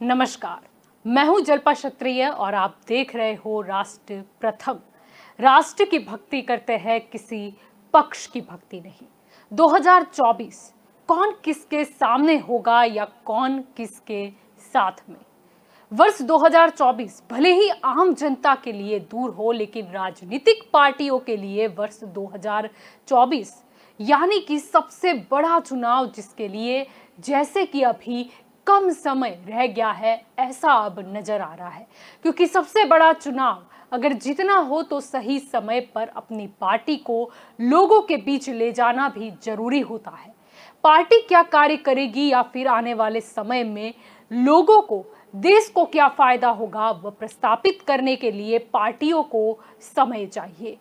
नमस्कार, मैं हूं जल्पा क्षत्रिय और आप देख रहे हो राष्ट्र प्रथम। राष्ट्र की भक्ति करते हैं, किसी पक्ष की भक्ति नहीं। 2024 कौन किसके सामने होगा या कौन किसके साथ में। वर्ष 2024 भले ही आम जनता के लिए दूर हो, लेकिन राजनीतिक पार्टियों के लिए वर्ष 2024 यानी कि सबसे बड़ा चुनाव, जिसके लिए जैसे कि अभी कम समय रह गया है ऐसा अब नजर आ रहा है। क्योंकि सबसे बड़ा चुनाव अगर जीतना हो तो सही समय पर अपनी पार्टी को लोगों के बीच ले जाना भी जरूरी होता है। पार्टी क्या कार्य करेगी या फिर आने वाले समय में लोगों को, देश को क्या फायदा होगा, वह प्रस्तावित करने के लिए पार्टियों को समय चाहिए।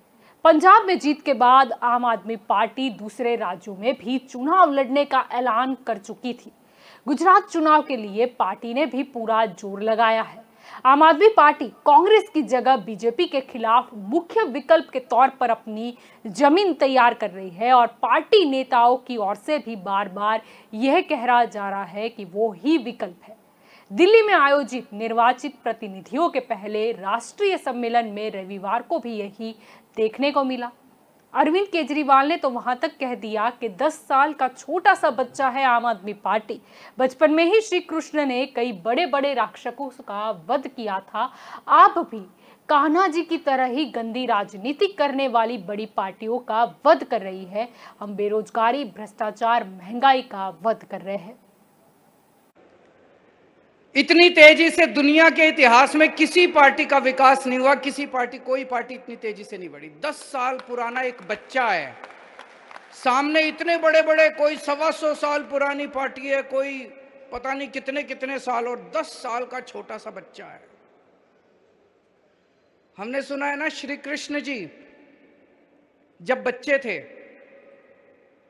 पंजाब में जीत के बाद आम आदमी पार्टी दूसरे राज्यों में भी चुनाव लड़ने का ऐलान कर चुकी थी। गुजरात चुनाव के लिए पार्टी ने भी पूरा जोर लगाया है। आम आदमी पार्टी कांग्रेस की जगह बीजेपी के खिलाफ मुख्य विकल्प के तौर पर अपनी जमीन तैयार कर रही है और पार्टी नेताओं की ओर से भी बार बार यह कहा जा रहा है कि वो ही विकल्प है। दिल्ली में आयोजित निर्वाचित प्रतिनिधियों के पहले राष्ट्रीय सम्मेलन में रविवार को भी यही देखने को मिला। अरविंद केजरीवाल ने तो वहां तक कह दिया कि 10 साल का छोटा सा बच्चा है आम आदमी पार्टी। बचपन में ही श्री कृष्ण ने कई बड़े बड़े राक्षसों का वध किया था। आप भी कान्हा जी की तरह ही गंदी राजनीति करने वाली बड़ी पार्टियों का वध कर रही है। हम बेरोजगारी, भ्रष्टाचार, महंगाई का वध कर रहे हैं। इतनी तेजी से दुनिया के इतिहास में किसी पार्टी का विकास नहीं हुआ। कोई पार्टी इतनी तेजी से नहीं बढ़ी। 10 साल पुराना एक बच्चा है सामने, इतने बड़े बड़े, कोई 125 साल पुरानी पार्टी है, कोई पता नहीं कितने कितने साल, और 10 साल का छोटा सा बच्चा है। हमने सुना है ना, श्री कृष्ण जी जब बच्चे थे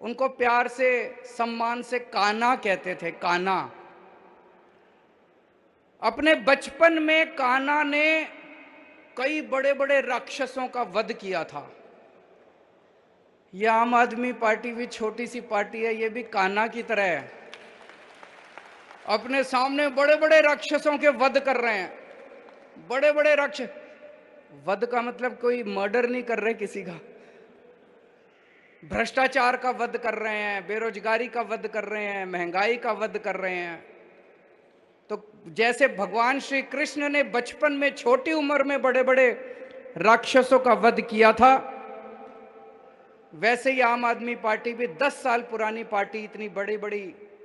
उनको प्यार से, सम्मान से कान्हा कहते थे, कान्हा। अपने बचपन में कान्हा ने कई बड़े बड़े राक्षसों का वध किया था। यह आम आदमी पार्टी भी छोटी सी पार्टी है, यह भी कान्हा की तरह है, अपने सामने बड़े बड़े राक्षसों के वध कर रहे हैं। बड़े बड़े राक्षस, वध का मतलब कोई मर्डर नहीं कर रहे किसी का, भ्रष्टाचार का वध कर रहे हैं, बेरोजगारी का वध कर रहे हैं, महंगाई का वध कर रहे हैं। तो जैसे भगवान श्री कृष्ण ने बचपन में छोटी उम्र में बड़े बड़े राक्षसों का वध किया था, वैसे ही आम आदमी पार्टी भी 10 साल पुरानी पार्टी इतनी बड़ी बड़ी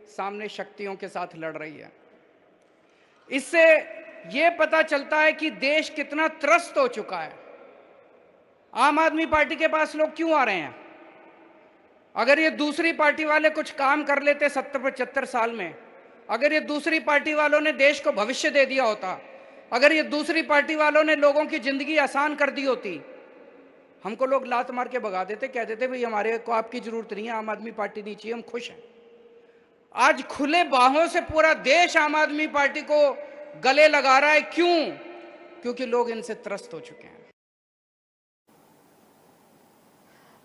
सामने शक्तियों के साथ लड़ रही है। इससे यह पता चलता है कि देश कितना त्रस्त हो चुका है। आम आदमी पार्टी के पास लोग क्यों आ रहे हैं? अगर ये दूसरी पार्टी वाले कुछ काम कर लेते 70-75 साल में, अगर ये दूसरी पार्टी वालों ने देश को भविष्य दे दिया होता, अगर ये दूसरी पार्टी वालों ने लोगों की जिंदगी आसान कर दी होती, हमको लोग लात मार के भगा देते, कह देते भाई हमारे को आपकी जरूरत नहीं है, आम आदमी पार्टी नहीं चाहिए, हम खुश हैं। आज खुले बाहों से पूरा देश आम आदमी पार्टी को गले लगा रहा है। क्यों? क्योंकि लोग इनसे त्रस्त हो चुके हैं।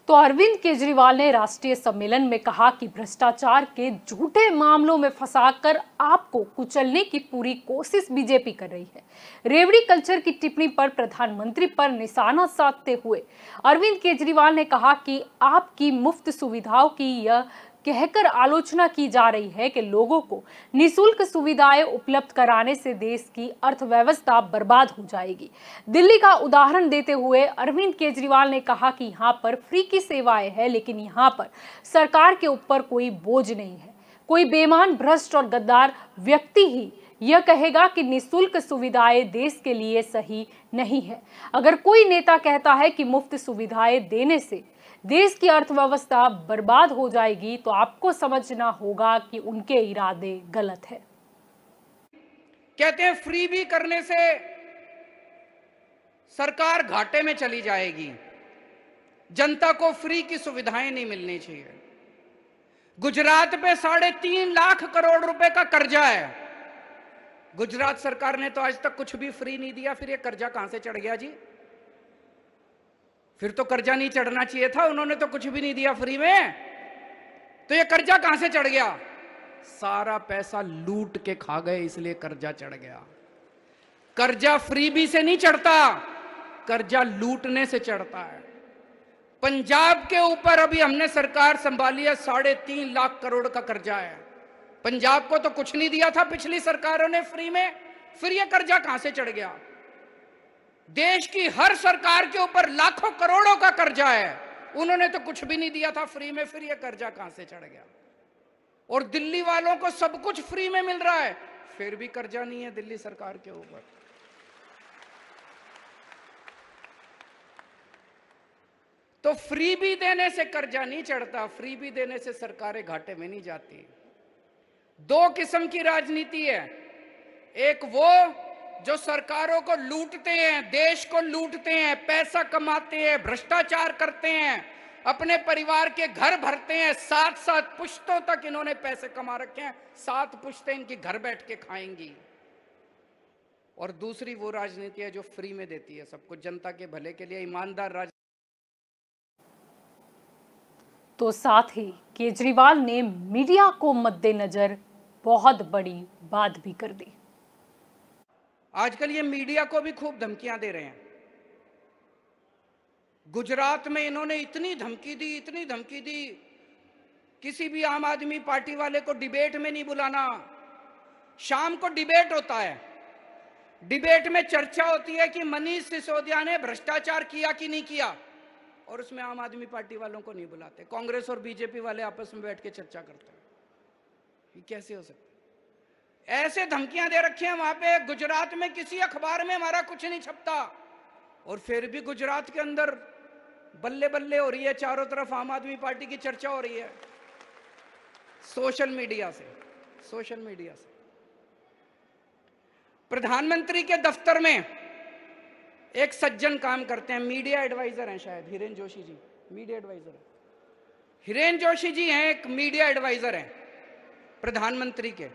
तो अरविंद केजरीवाल ने राष्ट्रीय सम्मेलन में कहा कि भ्रष्टाचार के झूठे मामलों में फंसाकर आपको कुचलने की पूरी कोशिश बीजेपी कर रही है। रेवड़ी कल्चर की टिप्पणी पर प्रधानमंत्री पर निशाना साधते हुए अरविंद केजरीवाल ने कहा कि आपकी मुफ्त सुविधाओं की यह कहकर आलोचना की जा रही है कि लोगों को निःशुल्क सुविधाएं उपलब्ध कराने से देश की अर्थव्यवस्था बर्बाद हो जाएगी। दिल्ली का उदाहरण देते हुए अरविंद केजरीवाल ने कहा कि यहाँ पर फ्री की सेवाएं हैं, लेकिन यहाँ पर सरकार के ऊपर कोई बोझ नहीं है। कोई बेईमान, भ्रष्ट और गद्दार व्यक्ति ही यह कहेगा कि निःशुल्क सुविधाएं देश के लिए सही नहीं है। अगर कोई नेता कहता है कि मुफ्त सुविधाएं देने से देश की अर्थव्यवस्था बर्बाद हो जाएगी, तो आपको समझना होगा कि उनके इरादे गलत है। कहते हैं फ्री भी करने से सरकार घाटे में चली जाएगी, जनता को फ्री की सुविधाएं नहीं मिलनी चाहिए। गुजरात पे 3.5 लाख करोड़ रुपए का कर्जा है। गुजरात सरकार ने तो आज तक कुछ भी फ्री नहीं दिया, फिर ये कर्जा कहां से चढ़ गया जी? फिर तो कर्जा नहीं चढ़ना चाहिए था, उन्होंने तो कुछ भी नहीं दिया फ्री में, तो ये कर्जा कहां से चढ़ गया? सारा पैसा लूट के खा गए, इसलिए कर्जा चढ़ गया। कर्जा फ्रीबी से नहीं चढ़ता, कर्जा लूटने से चढ़ता है। पंजाब के ऊपर अभी हमने सरकार संभाली है, 3.5 लाख करोड़ का कर्जा है। पंजाब को तो कुछ नहीं दिया था पिछली सरकारों ने फ्री में, फिर ये कर्जा कहां से चढ़ गया? देश की हर सरकार के ऊपर लाखों करोड़ों का कर्जा है, उन्होंने तो कुछ भी नहीं दिया था फ्री में, फिर ये कर्जा कहां से चढ़ गया? और दिल्ली वालों को सब कुछ फ्री में मिल रहा है, फिर भी कर्जा नहीं है दिल्ली सरकार के ऊपर। तो फ्री भी देने से कर्जा नहीं चढ़ता, फ्री भी देने से सरकारें घाटे में नहीं जाती। 2 किस्म की राजनीति है, एक वो जो सरकारों को लूटते हैं, देश को लूटते हैं, पैसा कमाते हैं, भ्रष्टाचार करते हैं, अपने परिवार के घर भरते हैं, 7 पुश्तों तक इन्होंने पैसे कमा रखे हैं, 7 पुश्तें इनकी घर बैठ के खाएंगी। और दूसरी वो राजनीति है जो फ्री में देती है सबको, जनता के भले के लिए, ईमानदार राजनीति। तो साथ ही केजरीवाल ने मीडिया को मद्देनजर बहुत बड़ी बात भी कर दी। आजकल ये मीडिया को भी खूब धमकियां दे रहे हैं। गुजरात में इन्होंने इतनी धमकी दी, किसी भी आम आदमी पार्टी वाले को डिबेट में नहीं बुलाना। शाम को डिबेट होता है, डिबेट में चर्चा होती है कि मनीष सिसोदिया ने भ्रष्टाचार किया कि नहीं किया, और उसमें आम आदमी पार्टी वालों को नहीं बुलाते। कांग्रेस और बीजेपी वाले आपस में बैठ के चर्चा करते हैं। ये कैसे हो सकता है? ऐसे धमकियां दे रखी हैं वहां पे। गुजरात में किसी अखबार में हमारा कुछ नहीं छपता, और फिर भी गुजरात के अंदर बल्ले बल्ले हो रही है, चारों तरफ आम आदमी पार्टी की चर्चा हो रही है, सोशल मीडिया से। प्रधानमंत्री के दफ्तर में एक सज्जन काम करते हैं, मीडिया एडवाइजर हैं शायद, हिरेन जोशी जी मीडिया एडवाइजर है। हिरेन जोशी जी हैं, एक मीडिया एडवाइजर हैं प्रधानमंत्री के।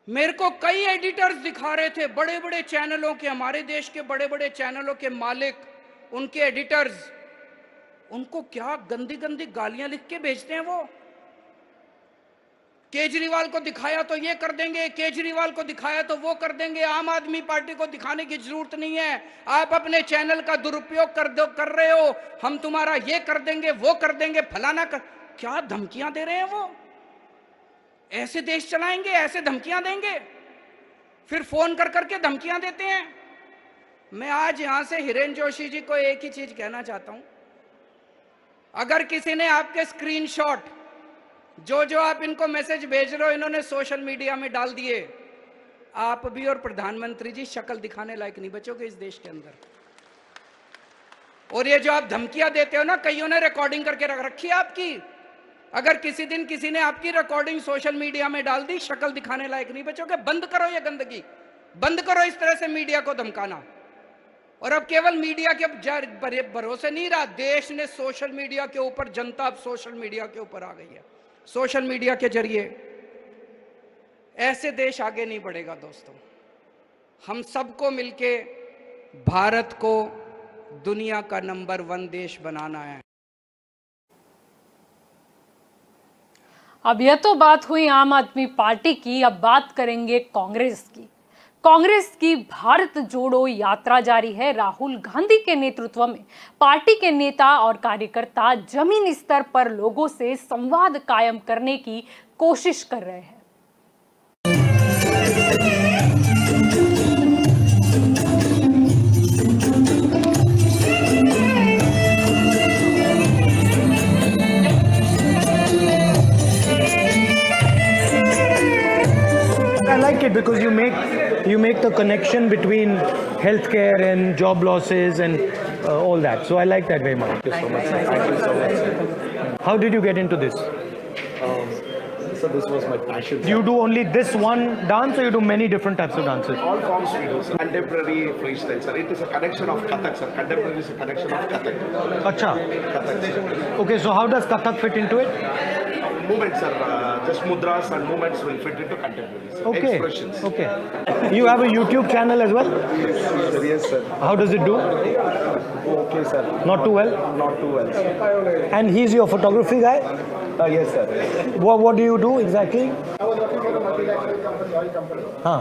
मेरे को कई एडिटर्स दिखा रहे थे, बड़े बड़े चैनलों के, हमारे देश के बड़े बड़े चैनलों के मालिक, उनके एडिटर्स, उनको क्या गंदी गंदी गालियां लिख के भेजते हैं वो। केजरीवाल को दिखाया तो ये कर देंगे, केजरीवाल को दिखाया तो वो कर देंगे, आम आदमी पार्टी को दिखाने की जरूरत नहीं है, आप अपने चैनल का दुरुपयोग कर रहे हो, हम तुम्हारा ये कर देंगे, वो कर देंगे, फलाना कर। क्या धमकियां दे रहे हैं वो? ऐसे देश चलाएंगे? ऐसे धमकियां देंगे? फिर फोन कर करके धमकियां देते हैं। मैं आज यहां से हिरेन जोशी जी को एक ही चीज कहना चाहता हूं, अगर किसी ने आपके स्क्रीनशॉट जो आप इनको मैसेज भेज रहे हो, इन्होंने सोशल मीडिया में डाल दिए, आप भी और प्रधानमंत्री जी शक्ल दिखाने लायक नहीं बचोगे इस देश के अंदर। और ये जो आप धमकियां देते हो ना, कईयों ने रिकॉर्डिंग करके रख रखी है आपकी, अगर किसी दिन किसी ने आपकी रिकॉर्डिंग सोशल मीडिया में डाल दी, शक्ल दिखाने लायक नहीं बचोगे। बंद करो ये गंदगी, बंद करो इस तरह से मीडिया को धमकाना। और अब केवल मीडिया के भरोसे नहीं रहा, देश ने सोशल मीडिया के ऊपर, जनता अब सोशल मीडिया के ऊपर आ गई है। सोशल मीडिया के जरिए ऐसे देश आगे नहीं बढ़ेगा दोस्तों। हम सबको मिलके भारत को दुनिया का नंबर 1 देश बनाना है। अब यह तो बात हुई आम आदमी पार्टी की, अब बात करेंगे कांग्रेस की। कांग्रेस की भारत जोड़ो यात्रा जारी है। राहुल गांधी के नेतृत्व में पार्टी के नेता और कार्यकर्ता जमीन स्तर पर लोगों से संवाद कायम करने की कोशिश कर रहे हैं। I like it because you make the connection between healthcare and job losses and all that. So I like that very much. Thank you so much. Thank you so much. How did you get into this? So this was my passion. Do you do only this one dance, or you do many different types of dances? All forms we do, sir. Contemporary freestyle, sir. It is a connection of Kathak, sir. Contemporary is a connection of Kathak. Acha. Kathak, sir. Okay, so how does Kathak fit into it? movements, sir. Just mudras and movements will fit into contemporary. Sir. Okay. Expressions. Okay. You have a YouTube channel as well? Yes, sir. How does it do? Okay, sir. Not too well? Not too well, sir. And he's your photography guy? Yes, sir. What do you do exactly? I was working for the multinational company, oil company. Huh.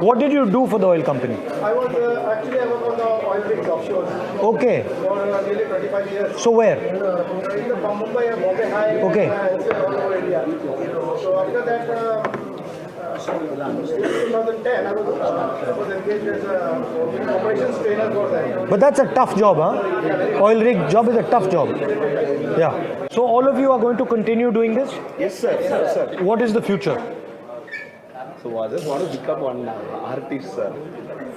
What did you do for the oil company? I was actually I was on the oil rigs offshore Okay. for nearly 25 years. So where? In the Mumbai and Bombay High. Okay. And all over India. So after that, in 2010, I was engaged as a operations trainer for them. But that's a tough job, huh? Oil rig job is a tough job. Yeah. So all of you are going to continue doing this? Yes, sir. Yes, sir. What is the future? So I just want to become one artist, sir.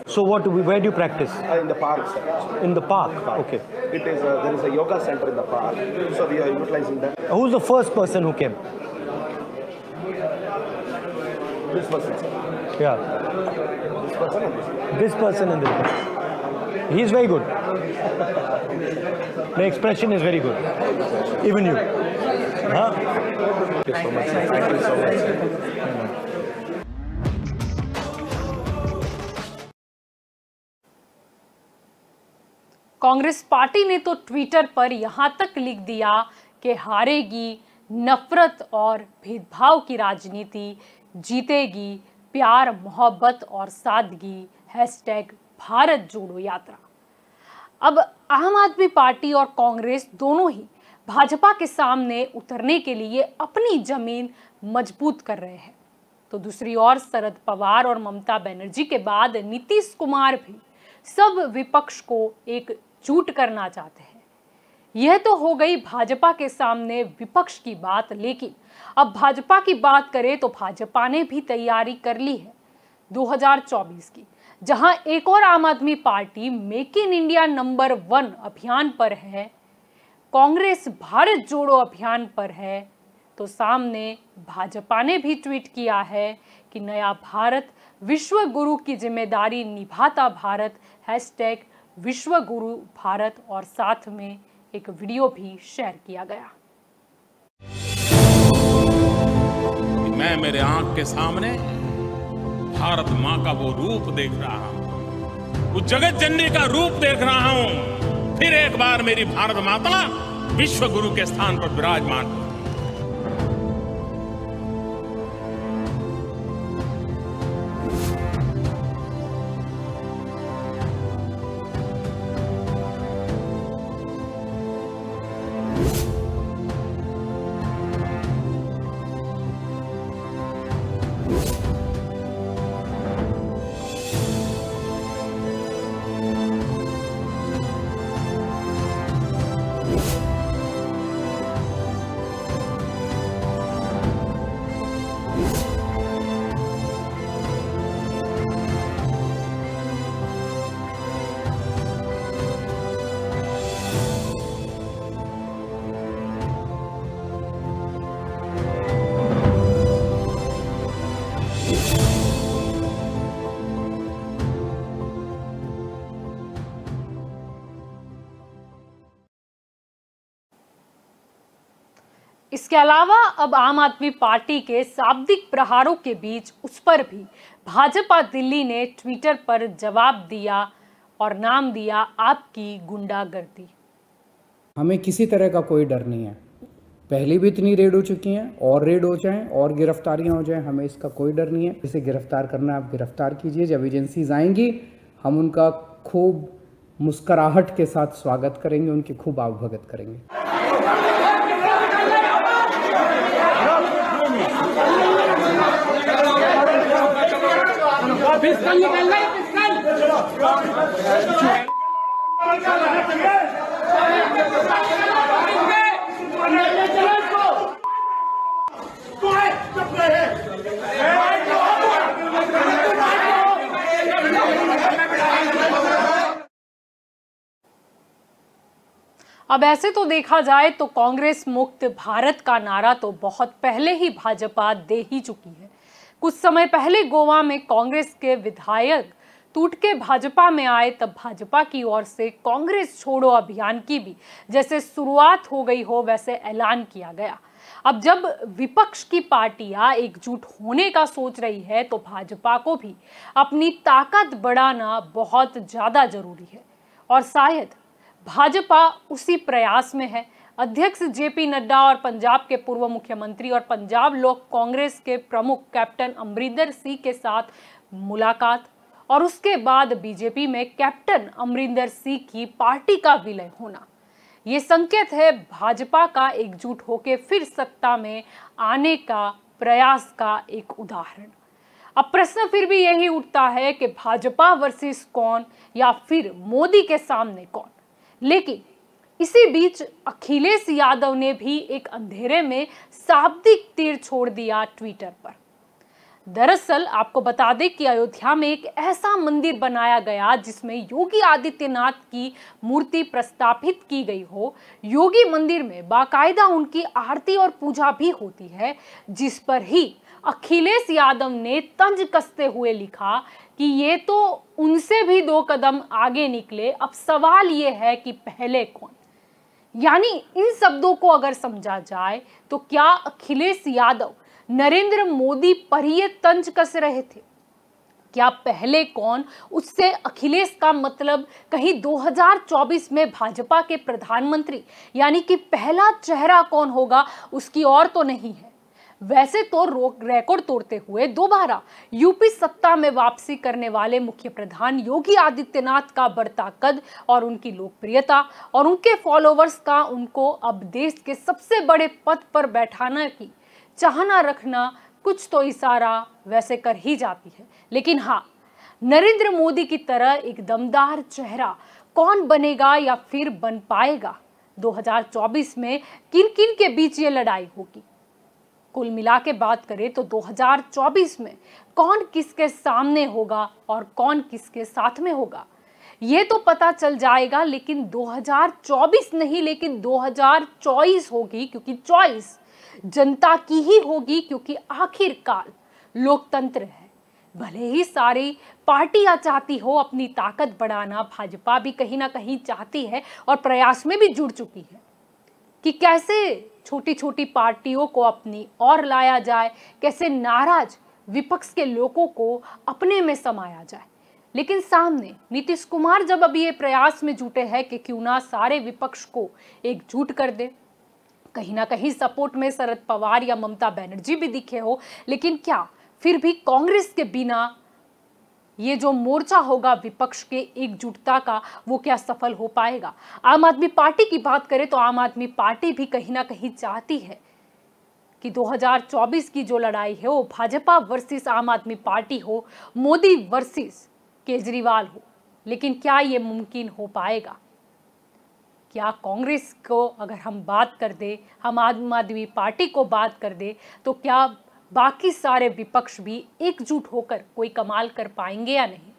So where do you practice? In the park, sir. In the park. Okay. It is there is a yoga center in the park, so we are utilizing that. Who's the first person who came? This person, sir. Yeah. This person and this person. This person and this person. He's very good. The expression is very good. Even you. Huh? Thank you so much, sir. Thank you so much, sir. Congress party ने तो Twitter पर यहां तक लिख दिया कि हारेगी नफरत और भेदभाव की राजनीति, जीतेगी प्यार मोहब्बत और सादगी, #भारत जोड़ो यात्रा। अब आम आदमी पार्टी और कांग्रेस दोनों ही भाजपा के सामने उतरने के लिए अपनी जमीन मजबूत कर रहे हैं, तो दूसरी ओर शरद पवार और ममता बनर्जी के बाद नीतीश कुमार भी सब विपक्ष को एकजुट करना चाहते हैं। यह तो हो गई भाजपा के सामने विपक्ष की बात, लेकिन अब भाजपा की बात करें तो भाजपा ने भी तैयारी कर ली है 2024 की, जहां एक और आम आदमी party make in India number 1 अभियान पर है, कांग्रेस भारत जोड़ो अभियान पर है, तो सामने भाजपा ने भी ट्वीट किया है कि नया भारत विश्व गुरु की जिम्मेदारी निभाता भारत, #विश्व गुरु भारत, और साथ में एक वीडियो भी शेयर किया गया। मैं मेरे आंख के सामने भारत माँ का वो रूप देख रहा हूँ, उस जगत जननी का रूप देख रहा हूँ। फिर एक बार मेरी भारत माता विश्व गुरु के स्थान पर विराजमान हो। इसके अलावा अब आम आदमी पार्टी के शाब्दिक प्रहारों के बीच उस पर भी भाजपा दिल्ली ने ट्विटर पर जवाब दिया और नाम दिया आपकी गुंडागर्दी। हमें किसी तरह का कोई डर नहीं है, पहले भी इतनी रेड हो चुकी हैं और रेड हो जाएं और गिरफ्तारियां हो जाएं, हमें इसका कोई डर नहीं है। इसे गिरफ्तार करना आप गिरफ्तार कीजिए, जब एजेंसीज आएंगी हम उनका खूब मुस्कुराहट के साथ स्वागत करेंगे, उनकी खूब आवभगत करेंगे। पिस्टल निकल रहा है, अब ऐसे तो देखा जाए तो कांग्रेस मुक्त भारत का नारा तो बहुत पहले ही भाजपा दे ही चुकी है। कुछ समय पहले गोवा में कांग्रेस के विधायक टूट के भाजपा में आए, तब भाजपा की ओर से कांग्रेस छोड़ो अभियान की भी जैसे शुरुआत हो गई हो वैसे ऐलान किया गया। अब जब विपक्ष की पार्टियां एकजुट होने का सोच रही है तो भाजपा को भी अपनी ताकत बढ़ाना बहुत ज्यादा जरूरी है और शायद भाजपा उसी प्रयास में है। अध्यक्ष जेपी नड्डा और पंजाब के पूर्व मुख्यमंत्री और पंजाब लोक कांग्रेस के प्रमुख कैप्टन अमरिंदर सिंह के साथ मुलाकात और उसके बाद बीजेपी में कैप्टन अमरिंदर सिंह की पार्टी का विलय होना, ये संकेत है भाजपा का एकजुट होकर फिर सत्ता में आने का प्रयास का एक उदाहरण। अब प्रश्न फिर भी यही उठता है कि भाजपा वर्सेस कौन या फिर मोदी के सामने कौन। लेकिन इसी बीच अखिलेश यादव ने भी एक अंधेरे में शाब्दिक तीर छोड़ दिया ट्विटर पर। दरअसल आपको बता दें कि अयोध्या में एक ऐसा मंदिर बनाया गया जिसमें योगी आदित्यनाथ की मूर्ति प्रस्थापित की गई हो। योगी मंदिर में बाकायदा उनकी आरती और पूजा भी होती है, जिस पर ही अखिलेश यादव ने तंज कसते हुए लिखा कि ये तो उनसे भी 2 कदम आगे निकले, अब सवाल ये है कि पहले कौन। यानी इन शब्दों को अगर समझा जाए तो क्या अखिलेश यादव नरेंद्र मोदी पर ये तंज कस रहे थे? क्या पहले कौन उससे अखिलेश का मतलब कहीं 2024 में भाजपा के प्रधानमंत्री यानी कि पहला चेहरा कौन होगा उसकी और तो नहीं है। वैसे तो रिकॉर्ड तोड़ते हुए दोबारा यूपी सत्ता में वापसी करने वाले मुख्य प्रधान योगी आदित्यनाथ का बढ़ता कद और उनकी लोकप्रियता और उनके फॉलोवर्स का उनको अब देश के सबसे बड़े पद पर बैठाना की चाहना रखना कुछ तो इशारा वैसे कर ही जाती है। लेकिन हाँ, नरेंद्र मोदी की तरह एक दमदार चेहरा कौन बनेगा या फिर बन पाएगा, 2024 में किन किन के बीच ये लड़ाई होगी। कुल मिला के बात करें तो 2024 में कौन किसके सामने होगा और कौन किसके साथ में होगा ये तो पता चल जाएगा। लेकिन 2024 नहीं, लेकिन 2024 होगी, क्योंकि चॉइस जनता की ही होगी, क्योंकि आखिरकार लोकतंत्र है। भले ही सारी पार्टियां चाहती हो अपनी ताकत बढ़ाना, भाजपा भी कहीं ना कहीं चाहती है और प्रयास में भी जुड़ चुकी है कि कैसे छोटी छोटी पार्टियों को अपनी ओर लाया जाए, कैसे नाराज विपक्ष के लोगों को अपने में समाया जाए। लेकिन सामने नीतीश कुमार जब अभी ये प्रयास में जुटे हैं कि क्यों ना सारे विपक्ष को एकजुट कर दे, कहीं ना कहीं सपोर्ट में शरद पवार या ममता बनर्जी भी दिखे हो, लेकिन क्या फिर भी कांग्रेस के बिना ये जो मोर्चा होगा विपक्ष के एकजुटता का वो क्या सफल हो पाएगा? आम आदमी पार्टी की बात करें तो आम आदमी पार्टी भी कहीं ना कहीं चाहती है कि 2024 की जो लड़ाई है वो भाजपा वर्सेस आम आदमी पार्टी हो, मोदी वर्सेस केजरीवाल हो। लेकिन क्या ये मुमकिन हो पाएगा? क्या कांग्रेस को अगर हम बात कर दे, हम आम आदमी पार्टी को बात कर दे, तो क्या बाकी सारे विपक्ष भी एकजुट होकर कोई कमाल कर पाएंगे या नहीं?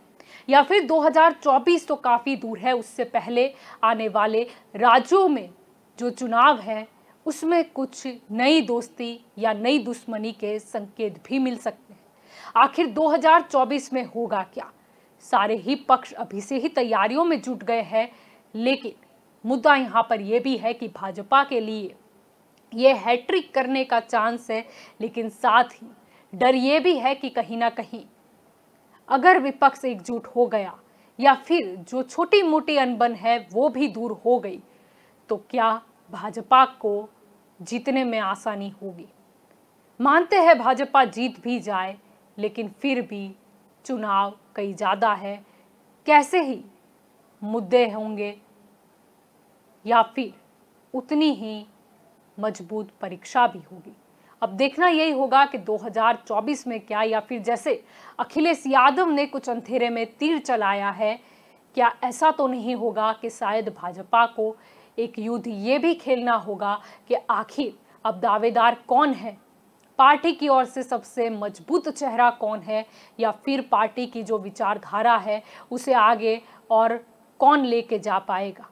या फिर 2024 तो काफ़ी दूर है, उससे पहले आने वाले राज्यों में जो चुनाव है उसमें कुछ नई दोस्ती या नई दुश्मनी के संकेत भी मिल सकते हैं। आखिर 2024 में होगा क्या? सारे ही पक्ष अभी से ही तैयारियों में जुट गए हैं, लेकिन मुद्दा यहाँ पर यह भी है कि भाजपा के लिए ये हैट्रिक करने का चांस है, लेकिन साथ ही डर ये भी है कि कहीं ना कहीं अगर विपक्ष एकजुट हो गया या फिर जो छोटी मोटी अनबन है वो भी दूर हो गई तो क्या भाजपा को जीतने में आसानी होगी? मानते हैं भाजपा जीत भी जाए, लेकिन फिर भी चुनाव कई ज़्यादा है, कैसे ही मुद्दे होंगे या फिर उतनी ही मजबूत परीक्षा भी होगी। अब देखना यही होगा कि 2024 में क्या, या फिर जैसे अखिलेश यादव ने कुछ अंधेरे में तीर चलाया है, क्या ऐसा तो नहीं होगा कि शायद भाजपा को एक युद्ध ये भी खेलना होगा कि आखिर अब दावेदार कौन है, पार्टी की ओर से सबसे मजबूत चेहरा कौन है, या फिर पार्टी की जो विचारधारा है उसे आगे और कौन लेके जा पाएगा।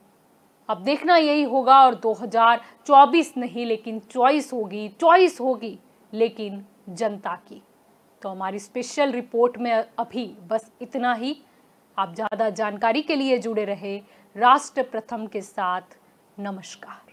अब देखना यही होगा। और 2024 नहीं, लेकिन चॉइस होगी लेकिन जनता की। तो हमारी स्पेशल रिपोर्ट में अभी बस इतना ही। आप ज़्यादा जानकारी के लिए जुड़े रहे राष्ट्र प्रथम के साथ। नमस्कार।